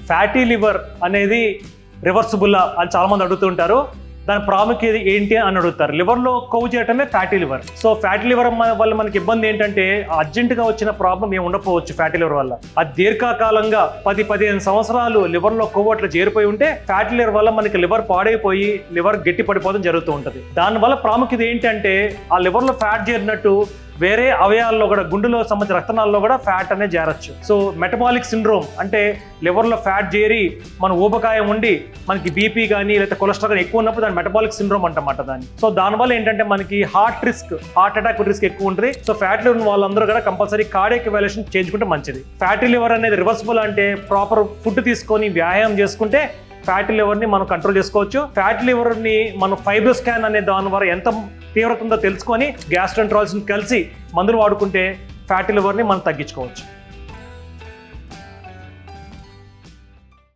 Fatty liver అనేది reversible అని చాలా మంది అడుగుతుంటారు. దాని ప్రాముఖ్యత ఏంటి అని అడుగుతారు. లివర్లో కొవ్వు చేయటమే fatty liver. So fatty liver వల్ల మనకి ఇబ్బంది ఏంటంటే అర్జెంటుగా వచ్చిన ప్రాబ్లం ఏమి ఉండకపోవచ్చు ఫ్యాటీ లివర్ వల్ల. అది దీర్ఘకాలంగా 10-15 సంవత్సరాలు లివర్లో కొవ్వు అట్లా చేరిపోయి ఉంటే ఫ్యాటీ లివర్ వల్ల మనకి లివర్ పాడైపోయి లివర్ గట్టి పడిపోవడం జరుగుతూ ఉంటుంది. దానివల్ల ప్రాముఖ్యత ఏంటంటే ఆ లివర్లో ఫ్యాట్ చేరినట్టు వేరే అవయాల్లో కూడా, గుండెలో సంబంధించిన రక్తనాల్లో కూడా ఫ్యాట్ అనేది చేరచ్చు. సో మెటబాలిక్ సిండ్రోమ్ అంటే లివర్లో ఫ్యాట్ చేరి మన ఊబకాయం ఉండి మనకి బీపీ కానీ లేదా కొలెస్ట్రాల్ కానీ ఎక్కువ ఉన్నప్పుడు దాన్ని మెటబాలిక్ సిండ్రోమ్ అంటమాట దాన్ని. సో దానివల్ల ఏంటంటే మనకి హార్ట్ అటాక్ రిస్క్ ఎక్కువ ఉంటుంది. సో ఫ్యాట్ లివర్ వాళ్ళందరూ కూడా కంపల్సరీ కార్డియాక్ ఎవాల్యుయేషన్ చేయించుకుంటే మంచిది. ఫ్యాటీ లివర్ అనేది రివర్సిబుల్ అంటే ప్రాపర్ ఫుడ్ తీసుకొని వ్యాయామం చేసుకుంటే ఫ్యాటీ లివర్ని మనం కంట్రోల్ చేసుకోవచ్చు. ఫ్యాటీ లివర్ని మనం ఫైబ్రో స్కాన్ అనే దాని ద్వారా ఎంత తీవ్రత ఉందో తెలుసుకొని గ్యాస్ట్రోఎంటరాలజిస్ట్ని కలిసి మందులు వాడుకుంటే ఫ్యాటీ లివర్ని మనం తగ్గించుకోవచ్చు.